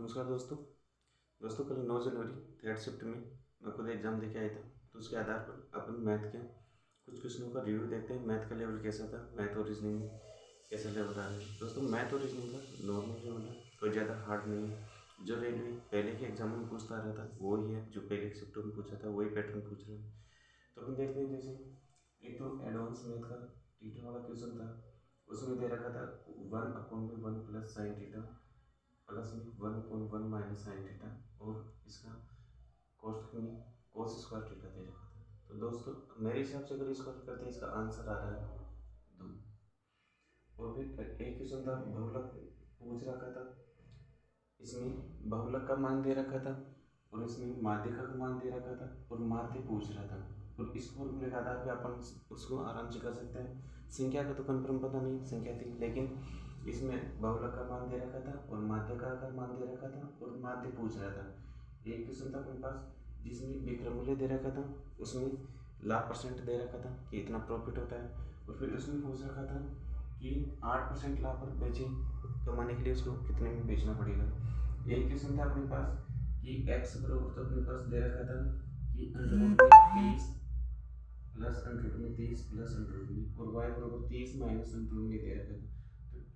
नमस्कार दोस्तों कल 9 जनवरी थर्ड शिफ्ट में मैं खुद एग्ज़ाम देके आया था। तो उसके आधार पर अपन मैथ के कुछ क्वेश्चनों का रिव्यू देखते हैं। मैथ का लेवल कैसा था, मैथ और रीजनिंग में कैसा लेवल आ रहा है। दोस्तों मैथ और रीजनिंग का नॉर्मल लेवल है, कोई ज़्यादा हार्ड नहीं है। जो रेलवे पहले के एग्जाम में पूछता आ रहा था वही है, जो पहले के शिफ्ट में पूछा था वही पैटर्न पूछ रहे हैं। तो अपन देखते हैं। जैसे एक तो एडवांस मैथ का थीटा वाला क्वेश्चन था, उसमें दे रखा था 1/1 प्लस साइन थीटा प्लस में 1/1 माइनस साइन थीटा और इसका कॉस्ट में कोस स्क्वायर थीटा दे रखा था। तो दोस्तों मेरे हिसाब से अगर इसको करते हैं, इसका आंसर आ रहा है 2। और फिर एक क्वेश्चन था बहुलक पूछ रखा था, इसमें बहुलक का मान दे रखा था और इसमें माध्यिका का मान दे रखा था और माध्य पूछ रहा था। और इस फॉर्मूले के आधार पर अपन उसको आराम से कर सकते हैं। संख्या का तो कंफर्म पता नहीं संख्या थी, लेकिन इसमें बहुलक का मान दे रखा था और माध्यिका का मान दे रखा था और माध्य पूछ रहा था। एक क्वेश्चन था अपने पास जिसमें विक्रम मूल्य दे रखा था, उसमें लाभ परसेंट दे रखा था कि इतना प्रॉफिट होता है। और फिर उसमें पूछ रखा था कि 8% लाभ पर बेचे कमाने के लिए उसको कितने में बेचना पड़ेगा। एक क्वेश्चन था अपने पास कि x बराबर तो अपने पास दे रखा था कि √30 प्लस √30 प्लस √30 और y बराबर 30 माइनस √30 दे रखा था।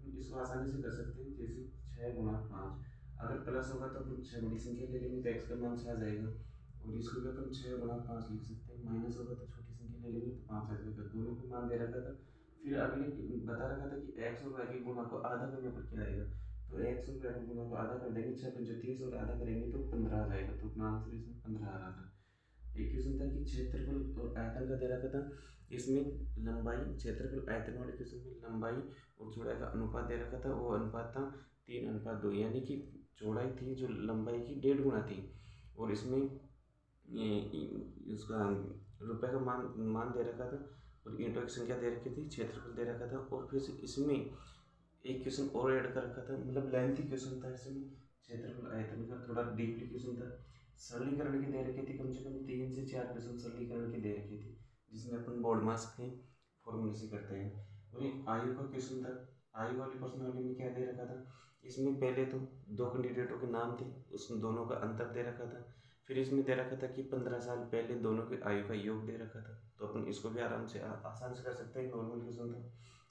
तो इसको आसानी से कर सकते हैं। जैसे 6 × 5, अगर प्लस होगा तो अपन 6 बड़ी संख्या ले लेंगे तो x का मान 6 आ जाएगा। और इसको भी अपन 6 × 5 लिख सकते हैं। माइनस होगा तो छोटी संख्या ले लेंगे तो 5 आ जाएगा। दोनों को मान दे रखा था। फिर अगले बता रखा था कि x और y के गुणा को आधा करने पर क्या आएगा। तो x और y के गुणा को आधा कर देंगे, 6×5 = 30 और आधा करेंगे तो 15 आ जाएगा। तो अपना आंसर इसमें 15 आ रहा था। एक क्वेश्चन था कि क्षेत्रफल और आयतन का दे रखा था, इसमें लंबाई क्षेत्रफल आयतन वाले क्वेश्चन में लंबाई और चौड़ाई का अनुपात दे रखा था। वो अनुपात था 3:2, यानी कि चौड़ाई थी जो लंबाई की 1.5 गुना थी। और इसमें उसका रुपए का मान दे रखा था और ईंटों की संख्या दे रखी थी, क्षेत्रफल दे रखा था। और फिर इसमें एक क्वेश्चन और ऐड कर रखा था, मतलब लेंथी क्वेश्चन था। इसमें क्षेत्रफल आयतन का थोड़ा डीपली क्वेश्चन था। सरलीकरण की दे रखी थी, कम से कम 3 से 4 क्वेश्चन सरलीकरण की दे रखी थी, जिसमें अपन बोर्ड मास के फॉर्मूले से करते हैं। और एक आयु का क्वेश्चन था। आयु वाली प्रश्नावली में क्या दे रखा था, इसमें पहले तो 2 कैंडिडेटों के नाम थे, उसमें दोनों का अंतर दे रखा था। फिर इसमें दे रखा था कि 15 साल पहले दोनों की आयु का योग दे रखा था। तो अपन इसको भी आराम से आसान से कर सकते हैं। नॉर्मल क्वेश्चन था,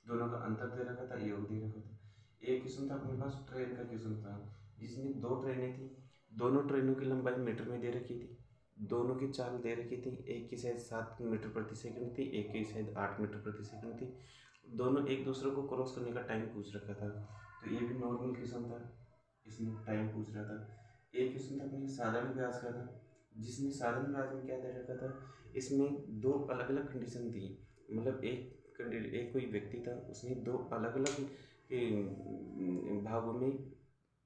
दोनों का अंतर दे रखा था, योग दे रखा था। एक क्वेश्चन था अपने पास ट्रेन का क्वेश्चन था, जिसमें 2 ट्रेनें थी, दोनों ट्रेनों की लंबाई मीटर में दे रखी थी, दोनों की चाल दे रखी थी। एक की शायद 7 मीटर प्रति सेकंड थी, एक की शायद 8 मीटर प्रति सेकंड थी। दोनों एक दूसरे को क्रॉस करने का टाइम पूछ रखा था। तो ये भी नॉर्मल क्वेश्चन था, इसमें टाइम पूछ रहा था। एक क्वेश्चन था अपने साधारण ब्याज का था, जिसमें साधारण ब्याज में क्या दे रखा था, इसमें 2 अलग अलग कंडीशन थी। मतलब एक कोई व्यक्ति था, उसने 2 अलग अलग भागों में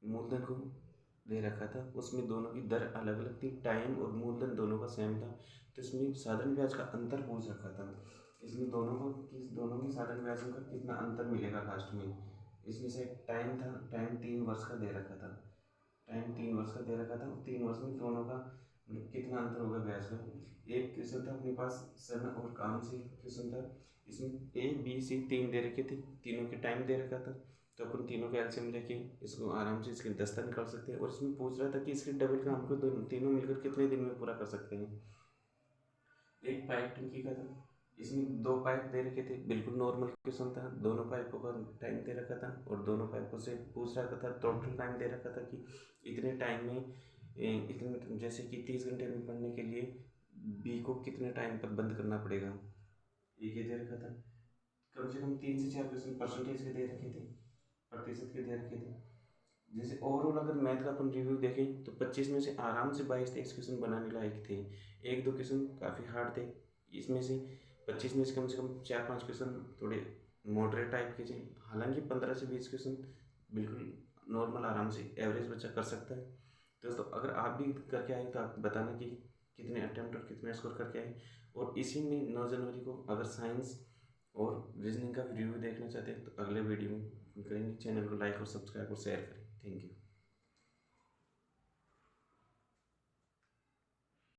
मूलधन को दे रखा था, उसमें दोनों की दर अलग अलग थी, टाइम और मूलधन दोनों का सेम था। तो इसमें साधारण ब्याज का अंतर पूछ रखा था, इसमें दोनों की साधारण ब्याज का कितना अंतर मिलेगा लास्ट में। इसमें से टाइम था, टाइम 3 वर्ष का दे रखा था, टाइम 3 वर्ष का दे रखा था। 3 वर्ष में दोनों का कितना अंतर होगा ब्याज का। एक क्वेश्चन था अपने पास समय और काम से क्वेश्चन था, इसमें ए बी सी 3 दे रखे थे, तीनों के टाइम दे रखा था। तो अपन तीनों के एलसीएम लेके इसको आराम से इसके 10 तक निकाल सकते हैं। और इसमें पूछ रहा था कि इसके डबल काम को तीनों मिलकर कितने दिन में पूरा कर सकते हैं। एक पाइप टंकी का था, इसमें 2 पाइप दे रखे थे, बिल्कुल नॉर्मल क्वेश्चन था। दोनों पाइपों का टाइम दे रखा था और दोनों पाइपों से पूछ रखा था, टोटल टाइम दे रखा था कि इतने टाइम में इतने, जैसे कि 30 घंटे में पढ़ने के लिए बी को कितने टाइम पर बंद करना पड़ेगा, ये दे रखा था। कम से कम 3 से 4 क्वेश्चन परसेंटेज के दे रखे थे, प्रतिशत के दे रखे थे। जैसे ओवरऑल अगर मैथ का अपन रिव्यू देखें तो 25 में से आराम से 22-23 क्वेश्चन बनाने लायक थे। 1-2 क्वेश्चन काफ़ी हार्ड थे, इसमें से 25 में से कम 4-5 क्वेश्चन थोड़े मॉडरेट टाइप के थे। हालांकि 15 से 20 क्वेश्चन बिल्कुल नॉर्मल आराम से एवरेज बच्चा कर सकता है। दोस्तों अगर आप भी करके आए तो आप बताना कि कितने अटैम्प्ट और कितने स्कोर करके आए। और इसी में 9 जनवरी को अगर साइंस और रीजनिंग का रिव्यू देखना चाहते हैं तो अगले वीडियो में करेंगे। चैनल को लाइक और सब्सक्राइब और शेयर करें। Thank you.